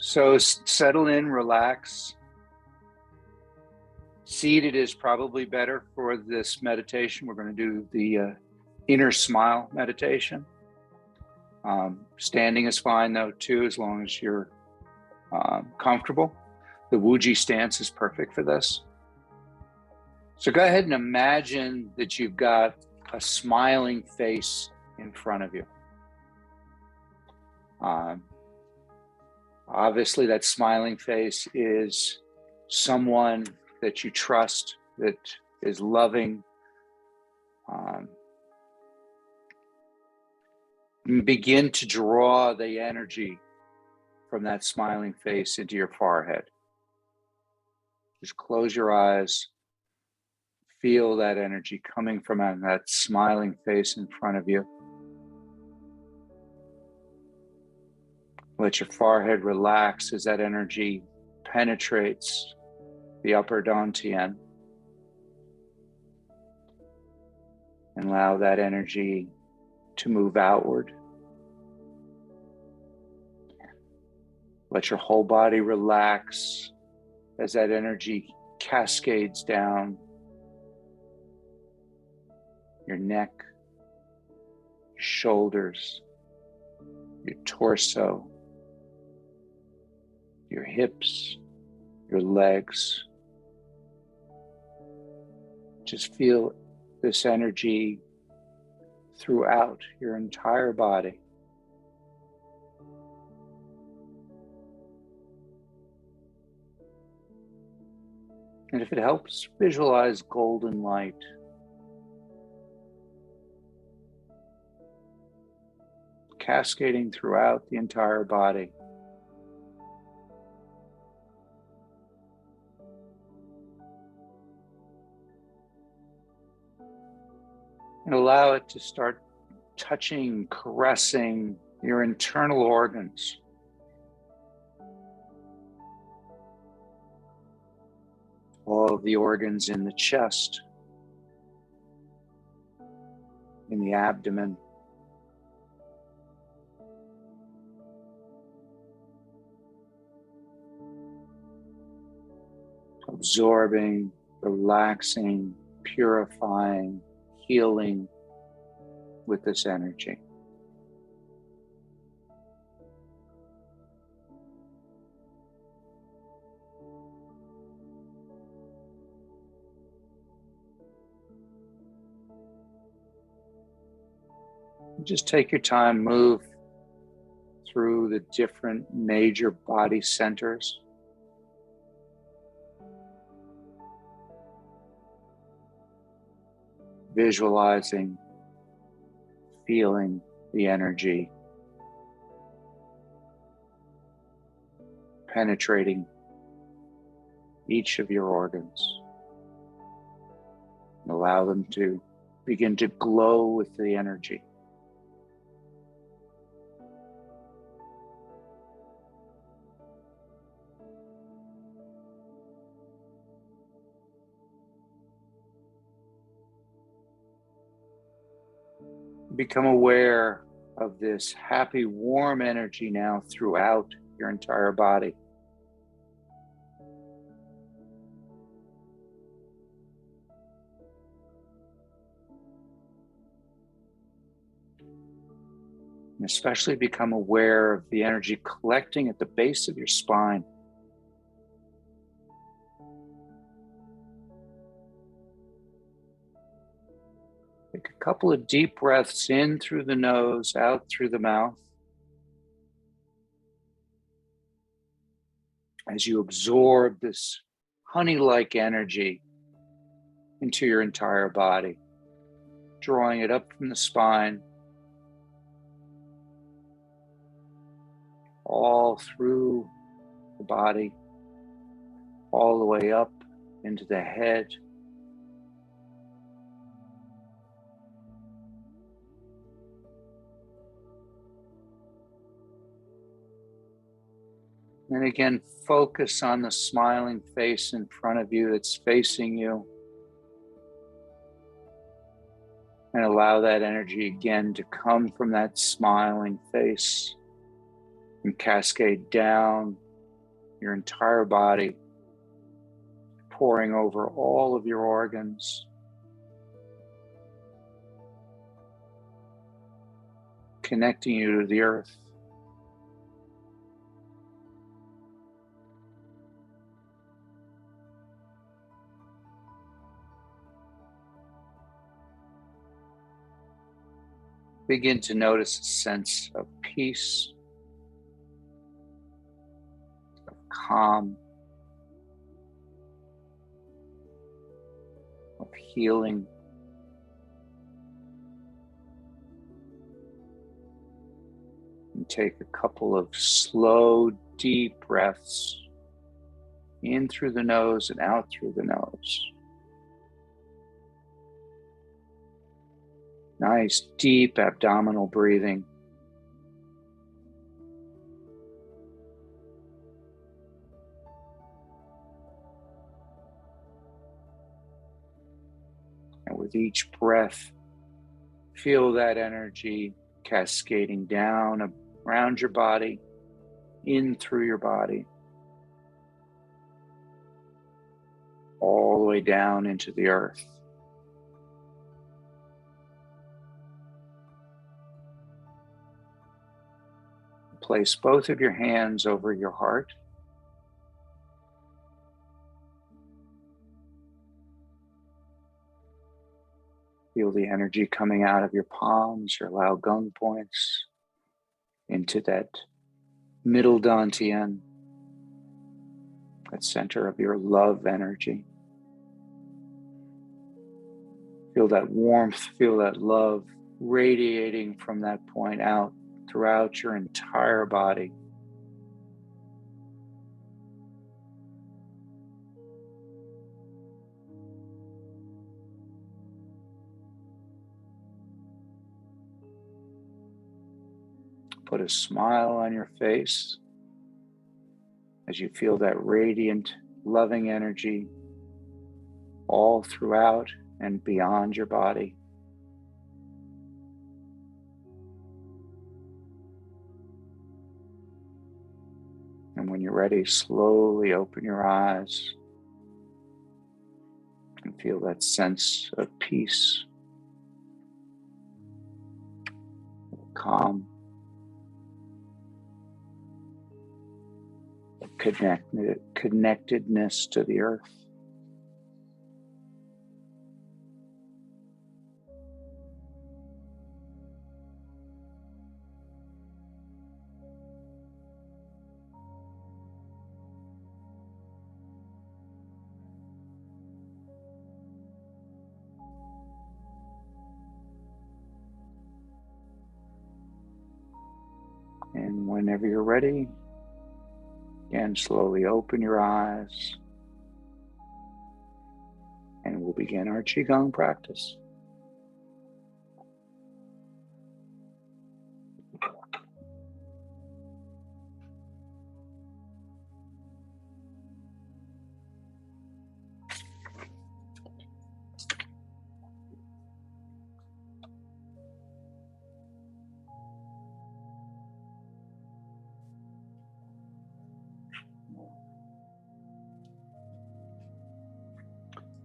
So settle in, relax. Seated is probably better for this meditation. We're going to do the inner smile meditation. Standing is fine though too, as long as you're comfortable. The Wuji stance is perfect for this. So go ahead and imagine that you've got a smiling face in front of you. Obviously, that smiling face is someone that you trust, that is loving. Begin to draw the energy from that smiling face into your forehead. Just close your eyes. Feel that energy coming from that smiling face in front of you. Let your forehead relax as that energy penetrates the upper dantian. And allow that energy to move outward. Let your whole body relax as that energy cascades down your neck, your shoulders, your torso, your hips, your legs. Just feel this energy throughout your entire body. And if it helps, visualize golden light. Cascading throughout the entire body. And allow it to start touching, caressing your internal organs. All of the organs in the chest, in the abdomen, absorbing, relaxing, purifying, healing with this energy. Just take your time, move through the different major body centers. Visualizing, feeling the energy, penetrating each of your organs. And allow them to begin to glow with the energy. Become aware of this happy, warm energy now throughout your entire body. And especially become aware of the energy collecting at the base of your spine. Take a couple of deep breaths in through the nose, out through the mouth. As you absorb this honey-like energy into your entire body, drawing it up from the spine, all through the body, all the way up into the head. And again, focus on the smiling face in front of you that's facing you. And allow that energy again to come from that smiling face and cascade down your entire body, pouring over all of your organs, connecting you to the earth. Begin to notice a sense of peace, of calm, of healing. And take a couple of slow, deep breaths in through the nose and out through the nose. Nice, deep abdominal breathing. And with each breath, feel that energy cascading down around your body, in through your body, all the way down into the earth. Place both of your hands over your heart. Feel the energy coming out of your palms, your Lao Gong points, into that middle dantian, that center of your love energy. Feel that warmth, feel that love radiating from that point out throughout your entire body. Put a smile on your face as you feel that radiant, loving energy all throughout and beyond your body. And when you're ready, slowly open your eyes and feel that sense of peace, calm, connectedness to the earth. And whenever you're ready, again, slowly open your eyes and we'll begin our QiGong practice.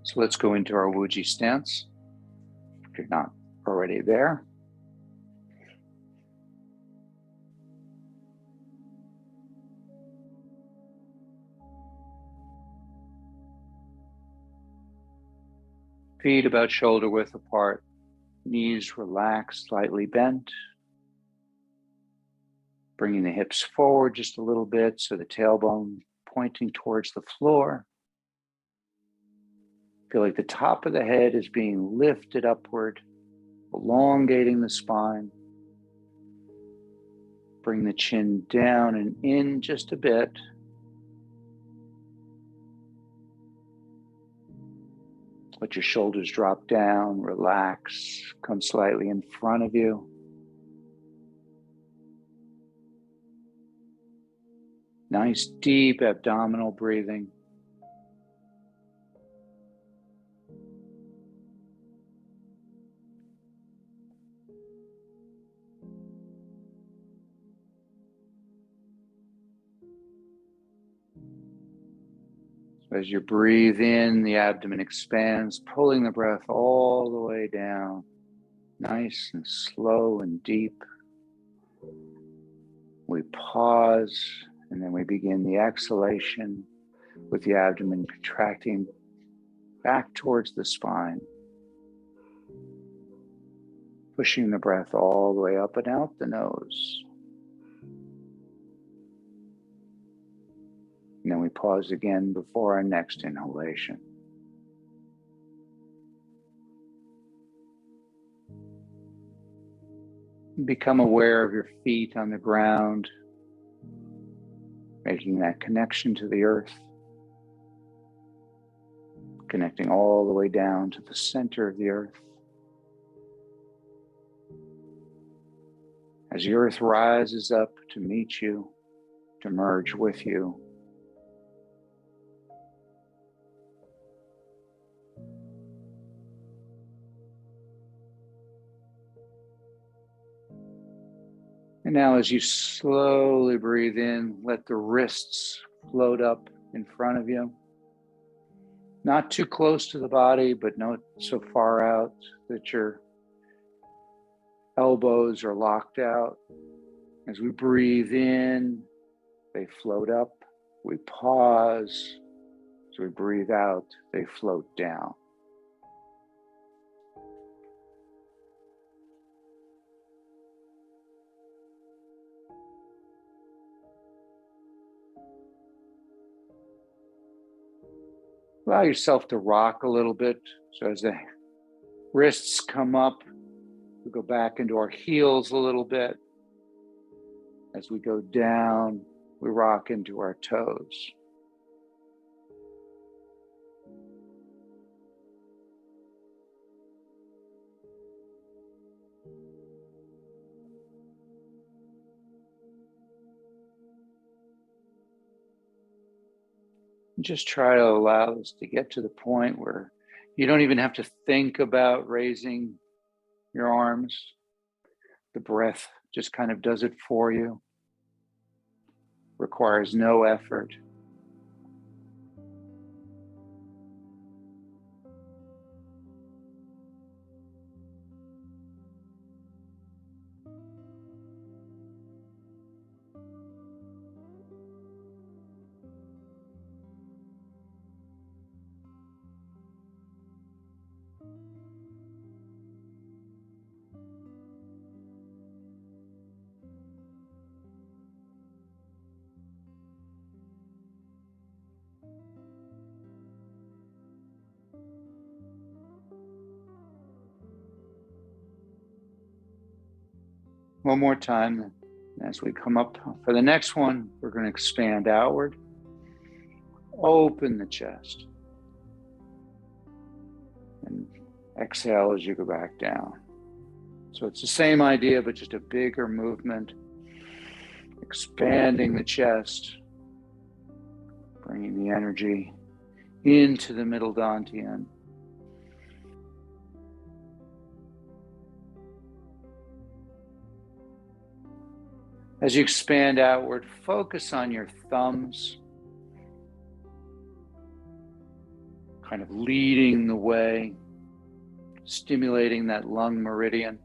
So let's go into our Wuji stance, if you're not already there. Feet about shoulder width apart, knees relaxed, slightly bent. Bringing the hips forward just a little bit so the tailbone pointing towards the floor. Feel like the top of the head is being lifted upward, elongating the spine. Bring the chin down and in just a bit. Let your shoulders drop down, relax, come slightly in front of you. Nice deep abdominal breathing. As you breathe in, the abdomen expands, pulling the breath all the way down, nice and slow and deep. We pause, and then we begin the exhalation with the abdomen contracting back towards the spine, pushing the breath all the way up and out the nose. And then we pause again before our next inhalation. Become aware of your feet on the ground, making that connection to the earth, connecting all the way down to the center of the earth. As the earth rises up to meet you, to merge with you, and now as you slowly breathe in, let the wrists float up in front of you. Not too close to the body, but not so far out that your elbows are locked out. As we breathe in, they float up. We pause. As we breathe out, they float down. Allow yourself to rock a little bit. So as the wrists come up, we go back into our heels a little bit. As we go down, we rock into our toes. Just try to allow this to get to the point where you don't even have to think about raising your arms. The breath just kind of does it for you. Requires no effort. One more time. As we come up for the next one, we're going to expand outward. Open the chest. And exhale as you go back down. So it's the same idea, but just a bigger movement. Expanding the chest. Bringing the energy into the middle dantian. As you expand outward, focus on your thumbs, kind of leading the way, stimulating that lung meridian.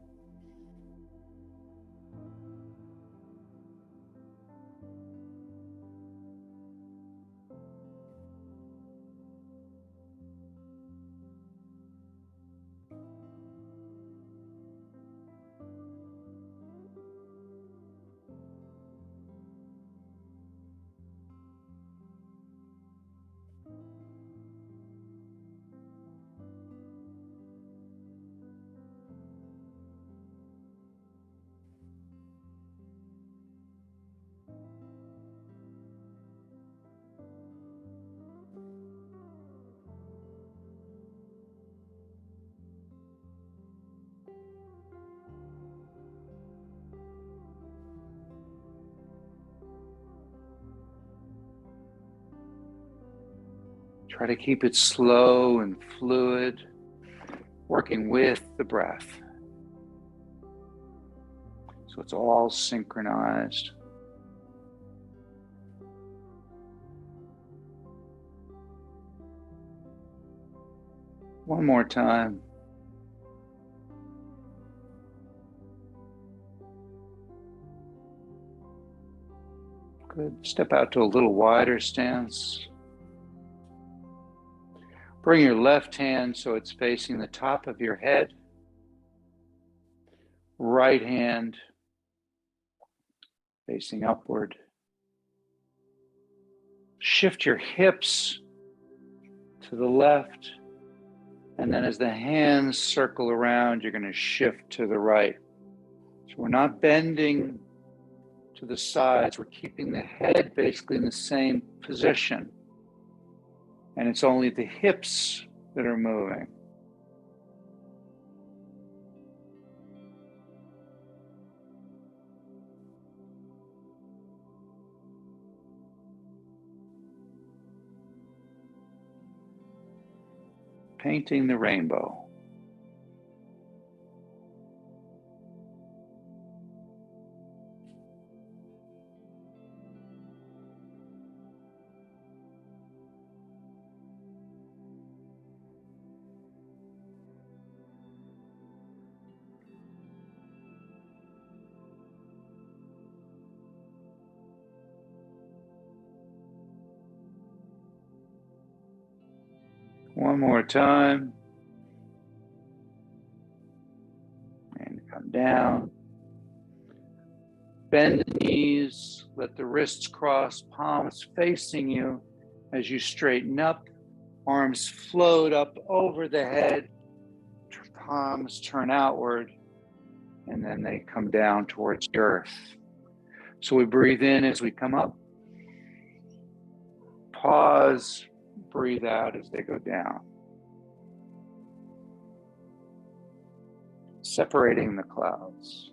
Try to keep it slow and fluid, working with the breath. So it's all synchronized. One more time. Good. Step out to a little wider stance. Bring your left hand so it's facing the top of your head. Right hand facing upward. Shift your hips to the left. And then as the hands circle around, you're going to shift to the right. So we're not bending to the sides. We're keeping the head basically in the same position. And it's only the hips that are moving. Painting the rainbow. One more time. And come down. Bend the knees, let the wrists cross, palms facing you as you straighten up. Arms float up over the head, palms turn outward, and then they come down towards the earth. So we breathe in as we come up. Pause, breathe out as they go down. Separating the clouds.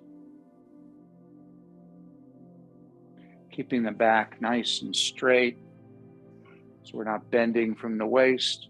Keeping the back nice and straight so we're not bending from the waist.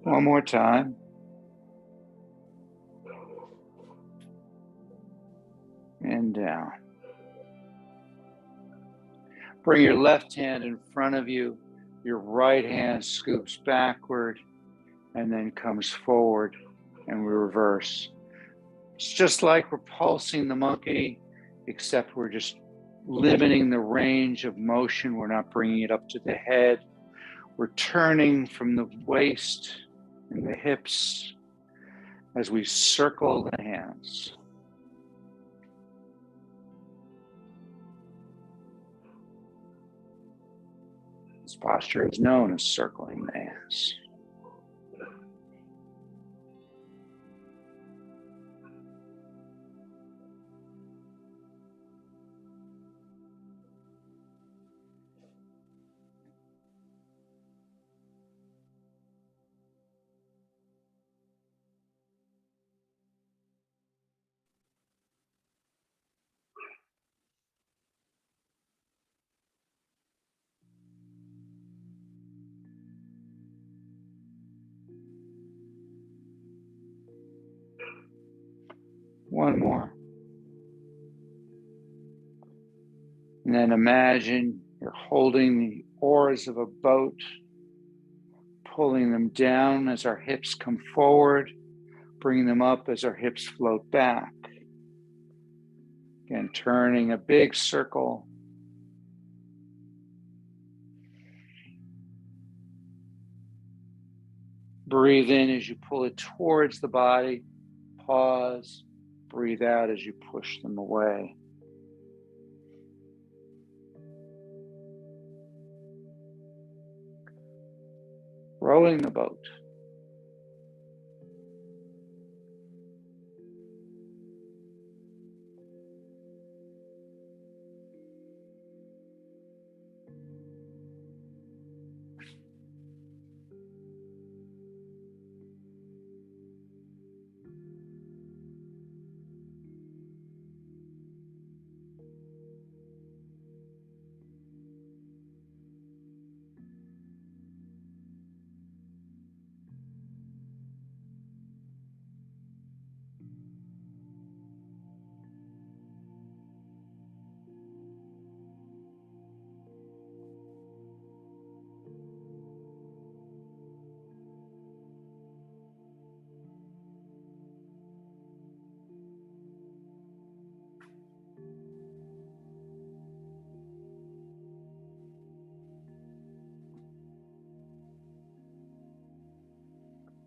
One more time. And down. Bring your left hand in front of you. Your right hand scoops backward and then comes forward, and we reverse. It's just like we're pulsing the monkey, except we're just limiting the range of motion. We're not bringing it up to the head. We're turning from the waist and the hips as we circle the hands. This posture is known as circling the hands. One more. And then imagine you're holding the oars of a boat, pulling them down as our hips come forward, bringing them up as our hips float back. Again, turning a big circle. Breathe in as you pull it towards the body. Pause. Breathe out as you push them away. rowing the boat.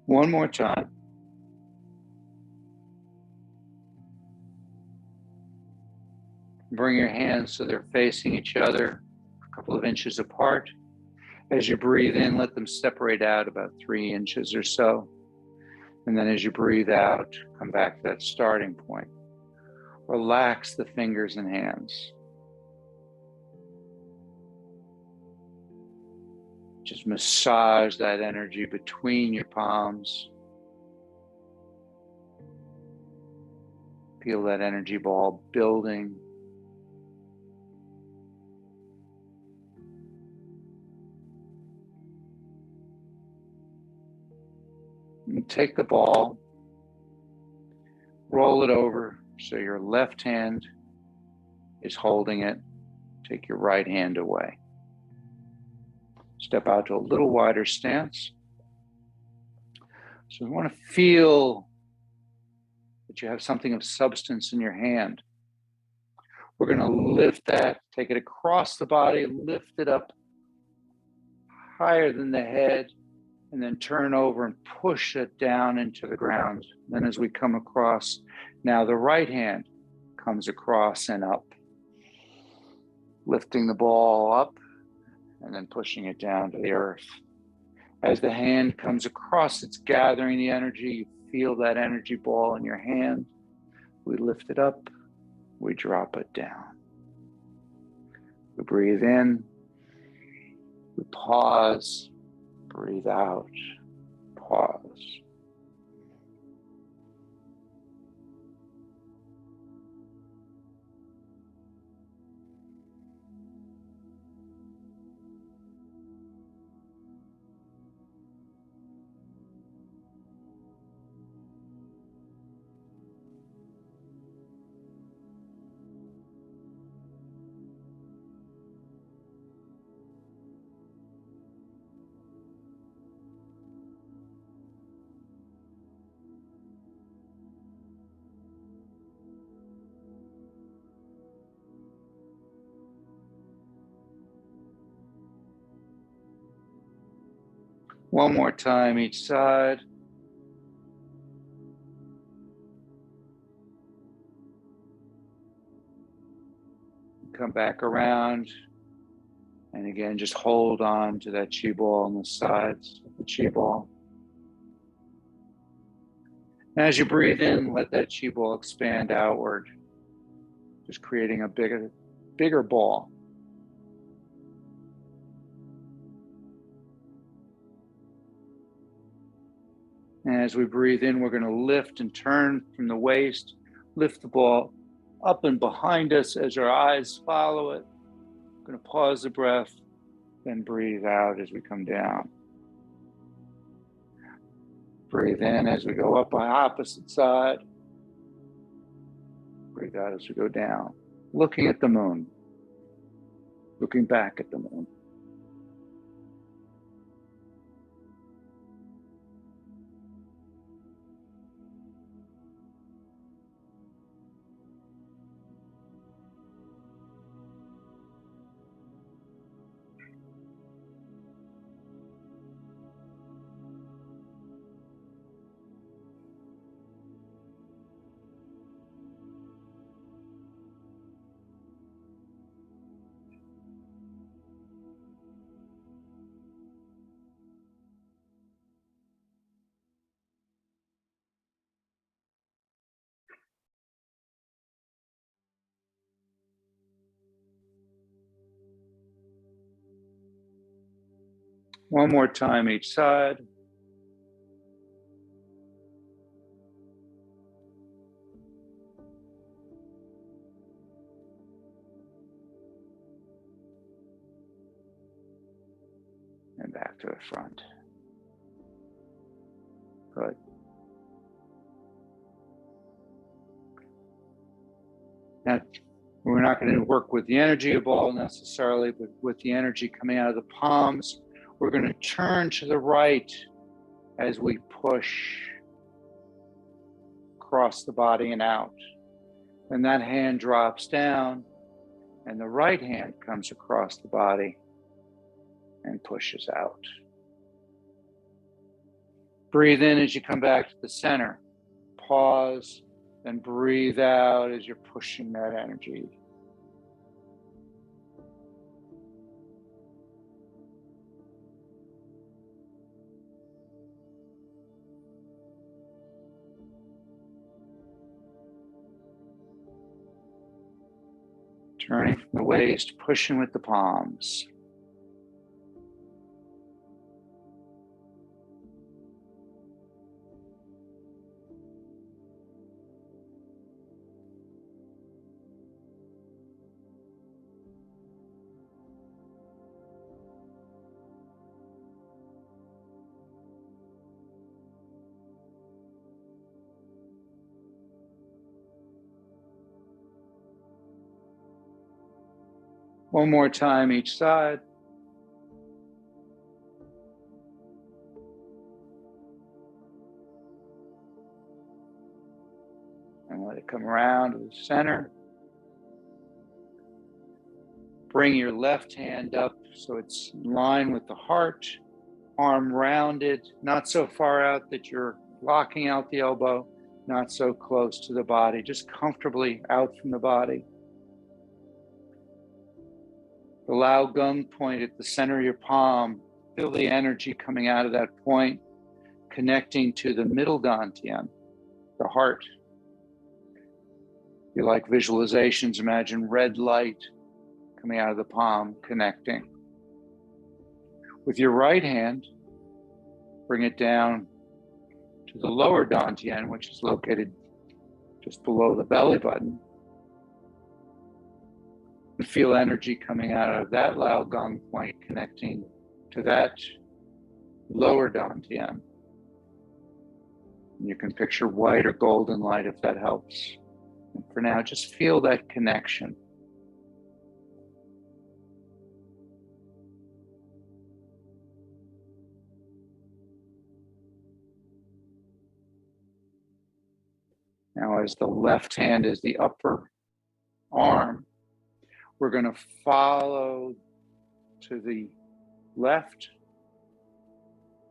One more time. Bring your hands so they're facing each other, a couple of inches apart. As you breathe in, let them separate out about 3 inches or so. And then as you breathe out, come back to that starting point. Relax the fingers and hands. Just massage that energy between your palms. Feel that energy ball building. And take the ball, roll it over so your left hand is holding it. Take your right hand away. Step out to a little wider stance. So we want to feel that you have something of substance in your hand. We're going to lift that, take it across the body, lift it up higher than the head, and then turn over and push it down into the ground. Then as we come across, now the right hand comes across and up, lifting the ball up and then pushing it down to the earth. As the hand comes across, it's gathering the energy. You feel that energy ball in your hand. We lift it up, we drop it down. We breathe in, we pause, breathe out, pause. One more time each side. Come back around. And again, just hold on to that chi ball on the sides of the chi ball. And as you breathe in, let that chi ball expand outward, just creating a bigger ball. And as we breathe in, we're going to lift and turn from the waist, lift the ball up and behind us as our eyes follow it. We're going to pause the breath, then breathe out as we come down. Breathe in as we go up on opposite side. Breathe out as we go down. Looking at the moon. Looking back at the moon. One more time each side. And back to the front. Good. Now, we're not going to work with the energy of ball necessarily, but with the energy coming out of the palms, we're going to turn to the right as we push across the body and out. And that hand drops down, and the right hand comes across the body and pushes out. Breathe in as you come back to the center. Pause, and breathe out as you're pushing that energy. Turning from the waist, pushing with the palms. One more time each side. And let it come around to the center. Bring your left hand up so it's in line with the heart, arm rounded, not so far out that you're locking out the elbow, not so close to the body, just comfortably out from the body. The Lao Gong point at the center of your palm, feel the energy coming out of that point, connecting to the middle dantian, the heart. If you like visualizations, imagine red light coming out of the palm, connecting. With your right hand, bring it down to the lower dantian, which is located just below the belly button. And feel energy coming out of that Lao Gong point, connecting to that lower dantian. You can picture white or golden light if that helps. And for now, just feel that connection. Now, as the left hand is the upper arm, we're going to follow to the left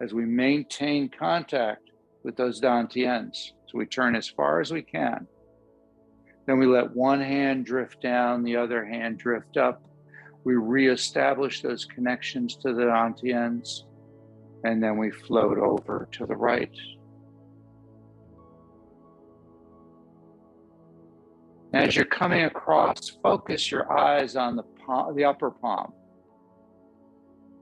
as we maintain contact with those dantians. So we turn as far as we can. Then we let one hand drift down, the other hand drift up. We reestablish those connections to the dantians, and then we float over to the right. As you're coming across, focus your eyes on the upper palm.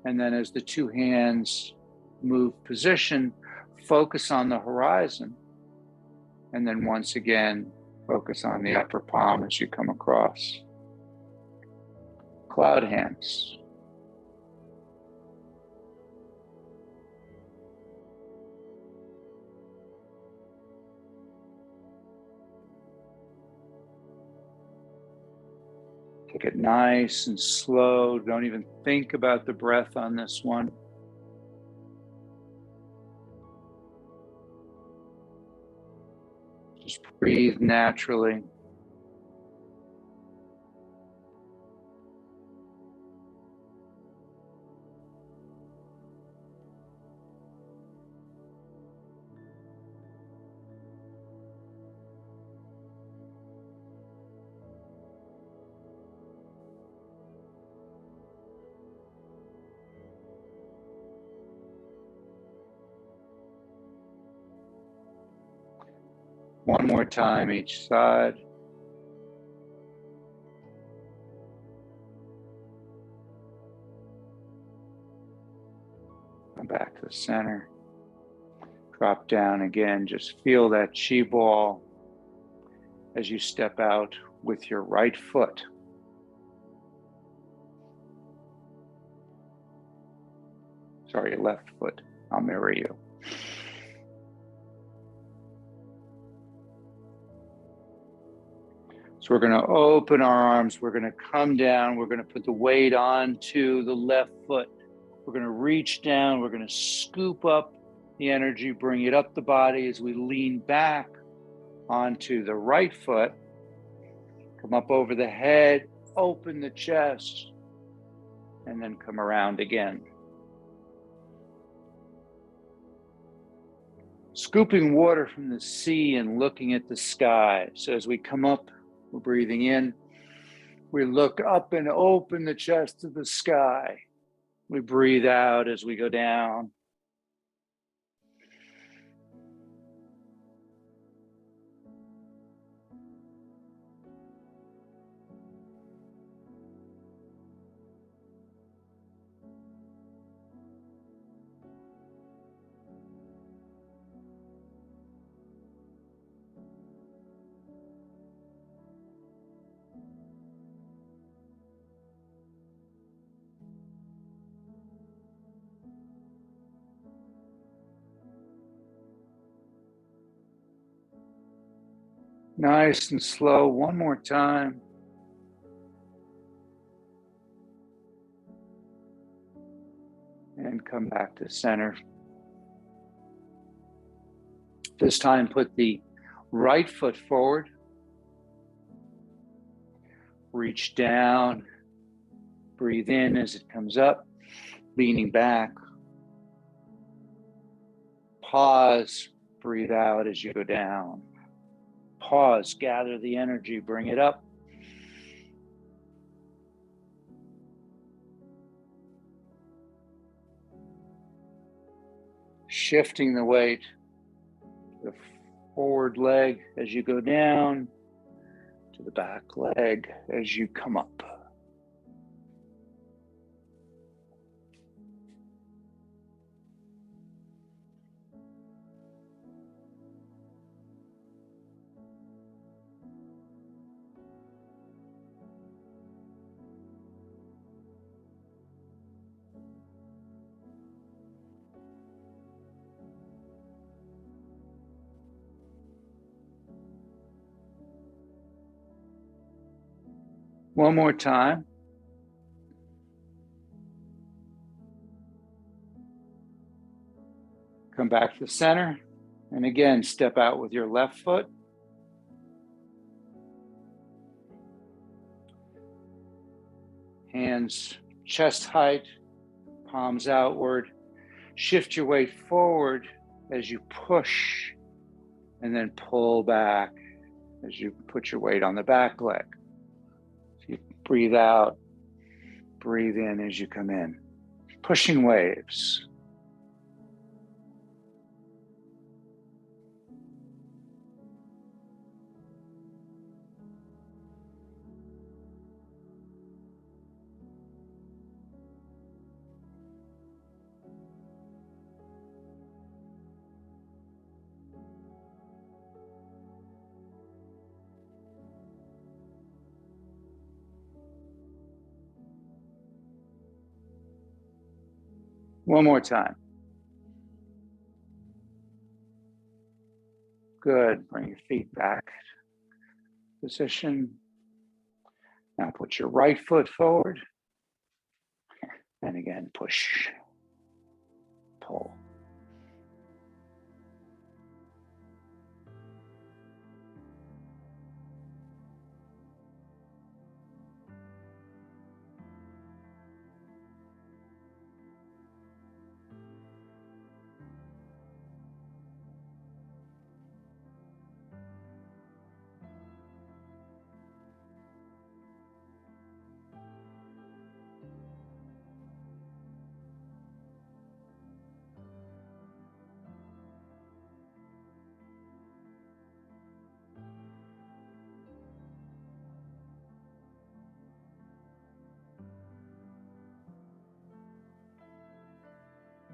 And then as the two hands move position, focus on the horizon. And then once again, focus on the upper palm as you come across. Cloud hands. Take it nice and slow. Don't even think about the breath on this one. Just breathe naturally. One more time each side. to center. Drop down again. Just feel that chi ball as you step out with your right foot. Sorry, your left foot. I'll mirror you. So we're going to open our arms. We're going to come down. We're going to put the weight onto the left foot. We're going to reach down. We're going to scoop up the energy, bring it up the body as we lean back onto the right foot. Come up over the head, open the chest, and then come around again. Scooping water from the sea and looking at the sky. So as we come up, we're breathing in. We look up and open the chest to the sky. We breathe out as we go down. Nice and slow, one more time. And come back to center. This time, put the right foot forward. Reach down. Breathe in as it comes up, leaning back. Pause, breathe out as you go down. Pause, gather the energy, bring it up. Shifting the weight to the forward leg as you go down, to the back leg as you come up. One more time. Come back to center. And again, step out with your left foot. Hands chest height, palms outward. Shift your weight forward as you push, and then pull back as you put your weight on the back leg. So you breathe out, breathe in as you come in. Pushing waves. One more time. Good. Bring your feet back. Position. Now put your right foot forward. And again, push, pull.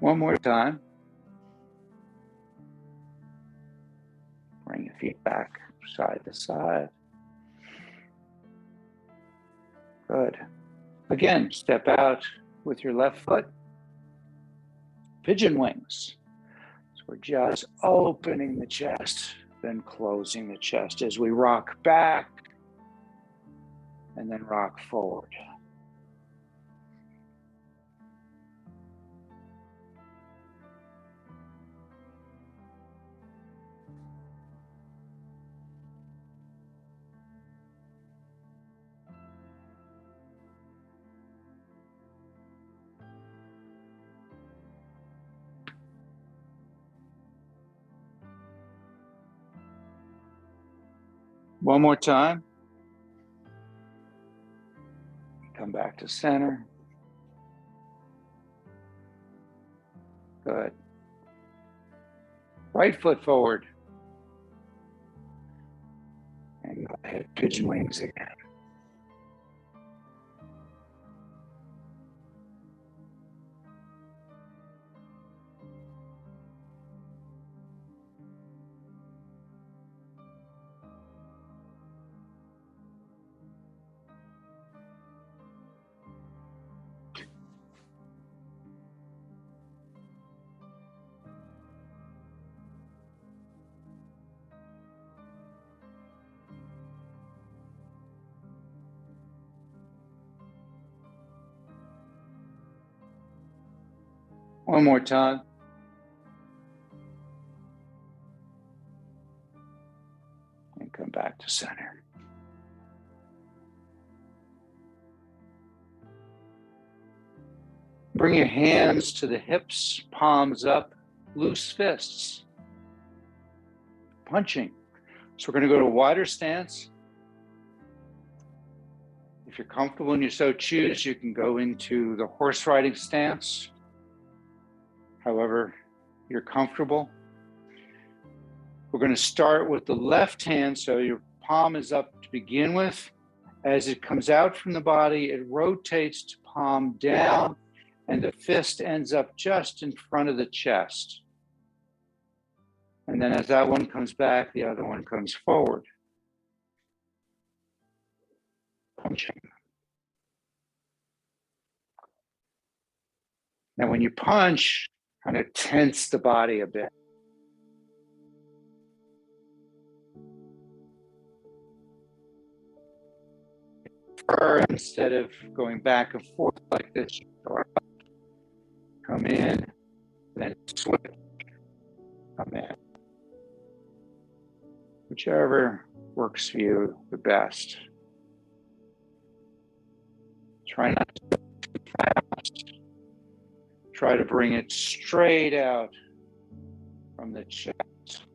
One more time. Bring your feet back side to side. Good. Again, step out with your left foot. Pigeon wings. So we're just opening the chest, then closing the chest as we rock back and then rock forward. One more time. Come back to center. Good. Right foot forward. And go ahead, pigeon wings again. One more time. And come back to center. Bring your hands to the hips, palms up, loose fists. Punching. So we're going to go to a wider stance. If you're comfortable and you so choose, you can go into the horse riding stance. However you're comfortable. We're going to start with the left hand, so your palm is up to begin with. As it comes out from the body, it rotates to palm down, and the fist ends up just in front of the chest. And then as that one comes back, the other one comes forward. Punching. Now when you punch, kind of tense the body a bit. Instead of going back and forth like this, come in, then switch, come in. Whichever works for you the best. Try not to go too fast. Try to bring it straight out from the chest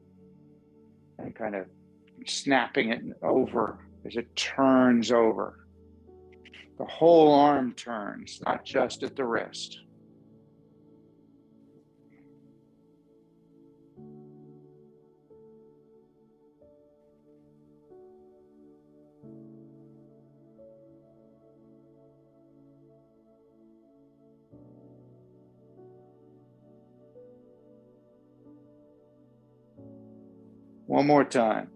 and kind of snapping it over as it turns over. The whole arm turns, not just at the wrist. One more time.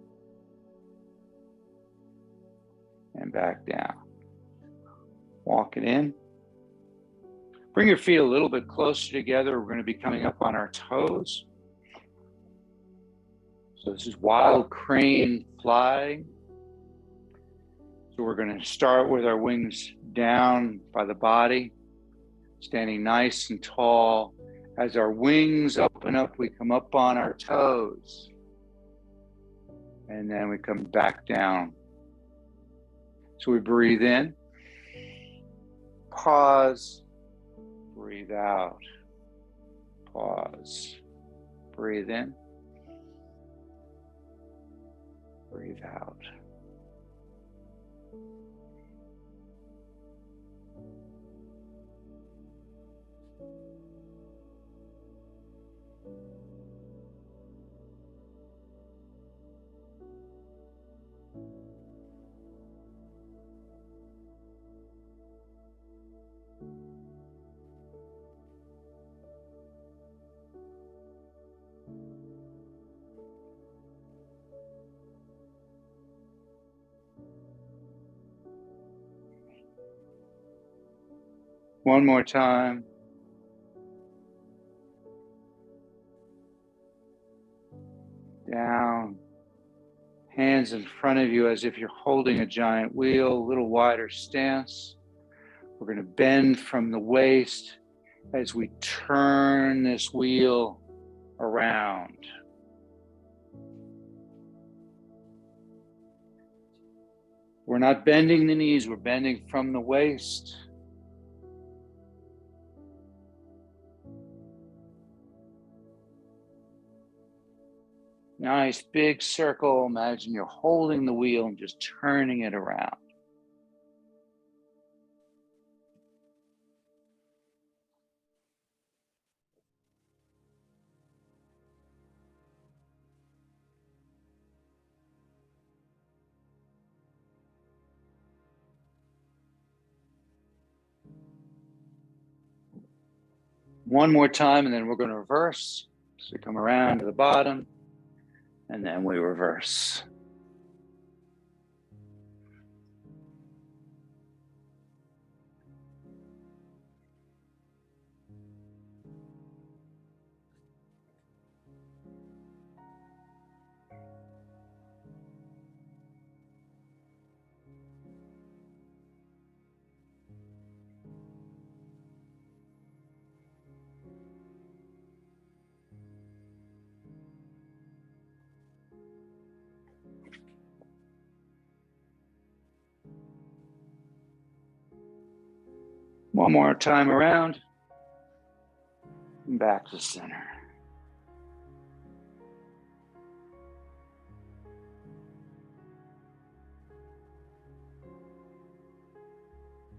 And back down. Walk it in. Bring your feet a little bit closer together. We're going to be coming up on our toes. So this is wild crane flying. So we're going to start with our wings down by the body, standing nice and tall. As our wings open up, we come up on our toes. And then we come back down. So we breathe in, pause, breathe out, pause, breathe in, breathe out. One more time. Down. Hands in front of you as if you're holding a giant wheel, a little wider stance. We're going to bend from the waist as we turn this wheel around. We're not bending the knees, we're bending from the waist. Nice big circle. Imagine you're holding the wheel and just turning it around. One more time, and then we're going to reverse. So we come around to the bottom, and then we reverse. One more time around, and back to center.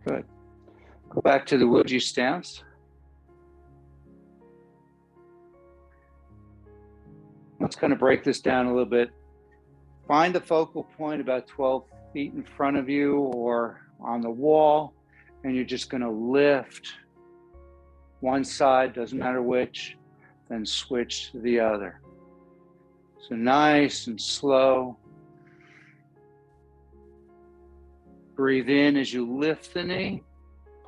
Good. Go back to the Wuji stance. Let's kind of break this down a little bit. Find the focal point about 12 feet in front of you or on the wall, and you're just going to lift one side, doesn't matter which, then switch to the other. So nice and slow. Breathe in as you lift the knee.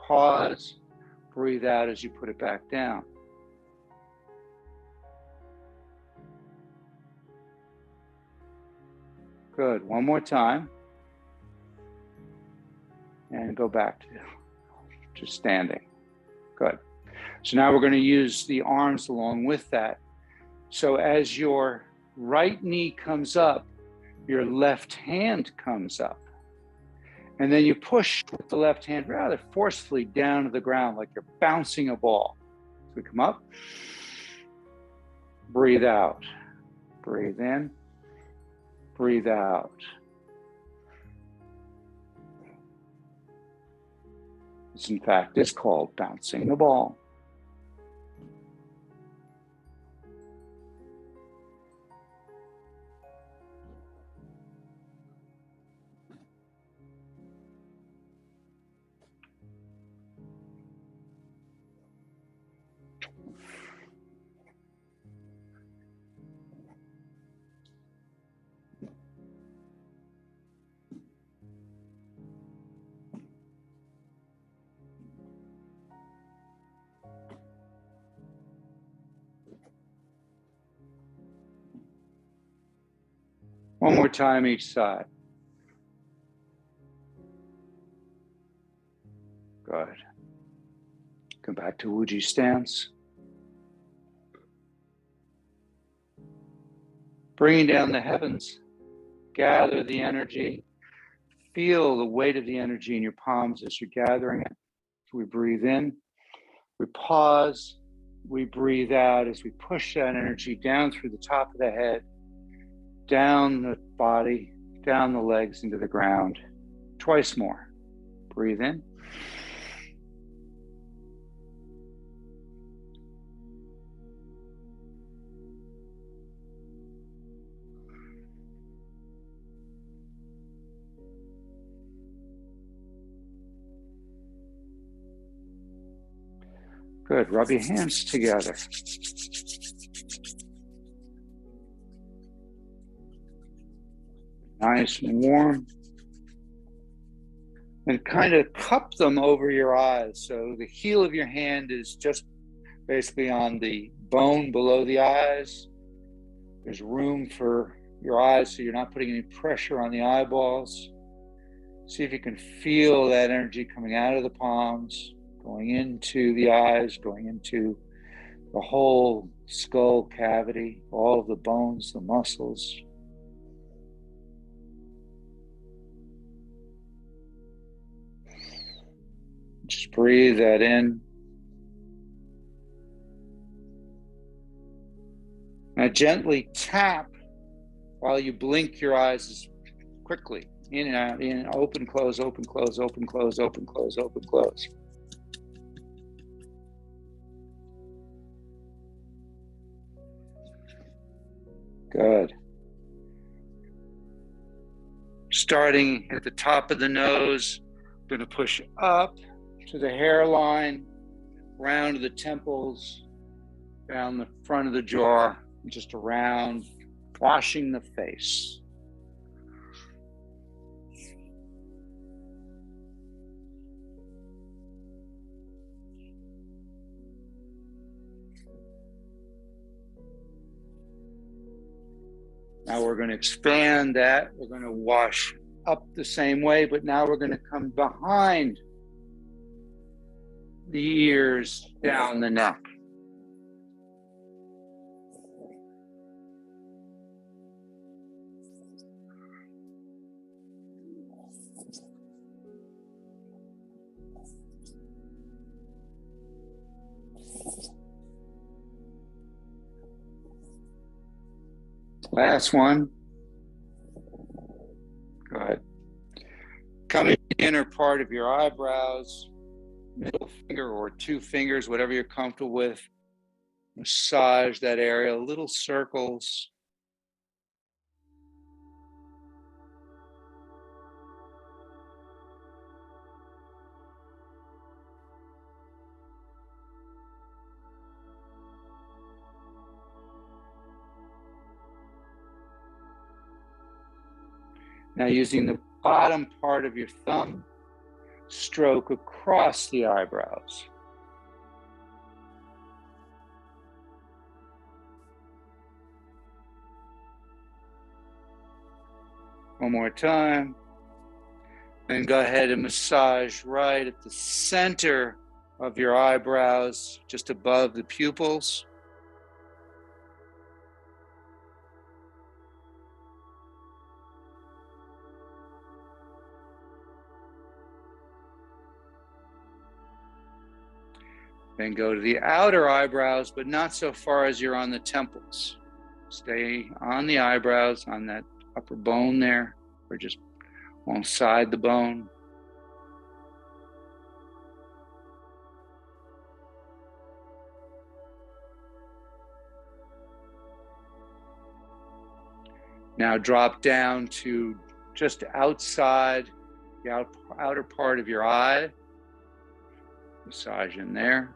Pause. Breathe out as you put it back down. Good. One more time. And go back to just standing. Good. So now we're going to use the arms along with that. So as your right knee comes up, your left hand comes up. And then you push with the left hand rather forcefully down to the ground like you're bouncing a ball. So we come up. Breathe out. Breathe in. Breathe out. This, in fact, is called bouncing the ball. One more time each side. Good. Come back to Wuji stance. Bringing down the heavens. Gather the energy. Feel the weight of the energy in your palms as you're gathering it. So we breathe in. We pause. We breathe out as we push that energy down through the top of the head, down the body, down the legs into the ground. Twice more. Breathe in. Good. Rub your hands together. Nice and warm. And kind of cup them over your eyes. So the heel of your hand is just basically on the bone below the eyes. There's room for your eyes so you're not putting any pressure on the eyeballs. See if you can feel that energy coming out of the palms, going into the eyes, going into the whole skull cavity, all of the bones, the muscles. Just breathe that in. Now gently tap while you blink your eyes quickly. In and out, in, open, close, open, close, open, close, open, close, open, close. Good. Starting at the top of the nose, going to push up to the hairline, round to the temples, down the front of the jaw, just around, washing the face. Now we're going to expand that. We're going to wash up the same way, but now we're going to come behind the ears, down the neck. Last one. Good. Coming to the inner part of your eyebrows, middle finger or two fingers, whatever you're comfortable with. Massage that area, little circles. Now using the bottom part of your thumb, stroke across the eyebrows. One more time. And go ahead and massage right at the center of your eyebrows, just above the pupils. Then go to the outer eyebrows, but not so far as you're on the temples. Stay on the eyebrows, on that upper bone there, or just alongside the bone. Now drop down to just outside the outer part of your eye. Massage in there.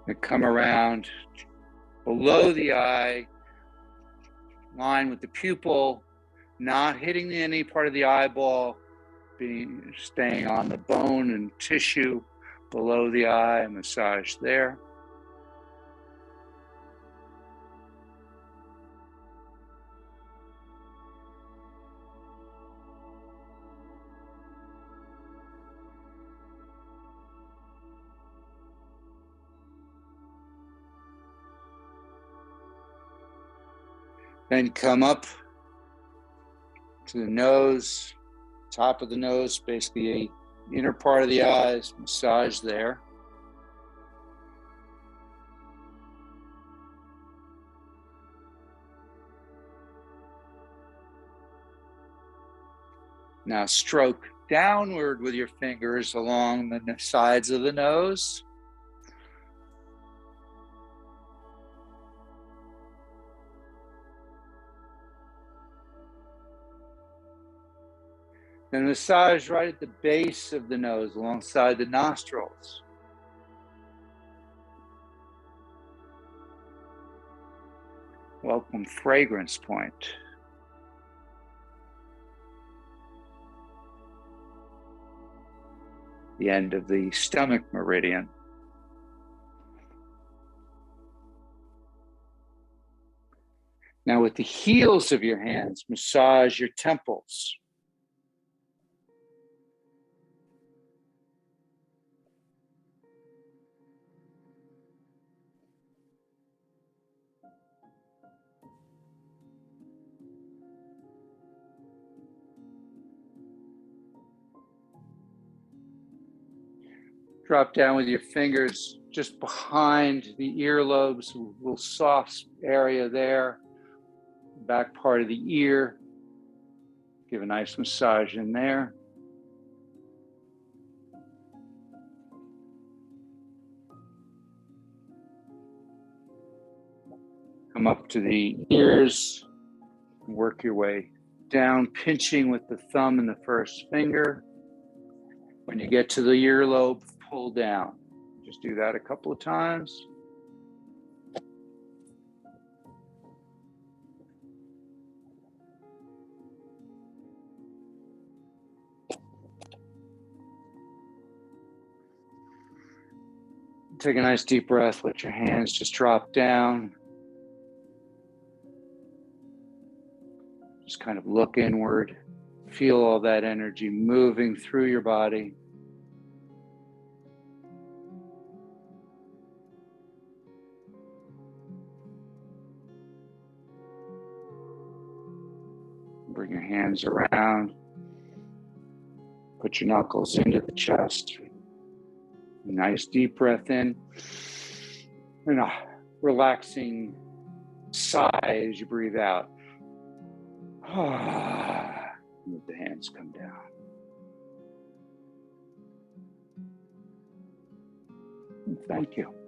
And come around below the eye, line with the pupil, not hitting any part of the eyeball, staying on the bone and tissue below the eye, massage there. Then come up to the nose, top of the nose, basically the inner part of the eyes, massage there. Now stroke downward with your fingers along the sides of the nose. Then massage right at the base of the nose alongside the nostrils. Welcome fragrance point. The end of the stomach meridian. Now with the heels of your hands, massage your temples. Drop down with your fingers just behind the earlobes, a little soft area there, back part of the ear. Give a nice massage in there. Come up to the ears, work your way down, pinching with the thumb and the first finger. When you get to the earlobe, pull down. Just do that a couple of times. Take a nice deep breath, let your hands just drop down. Just kind of look inward. Feel all that energy moving through your body. Bring your hands around. Put your knuckles into the chest. Nice deep breath in. And a relaxing sigh as you breathe out. Let the hands come down. Thank you.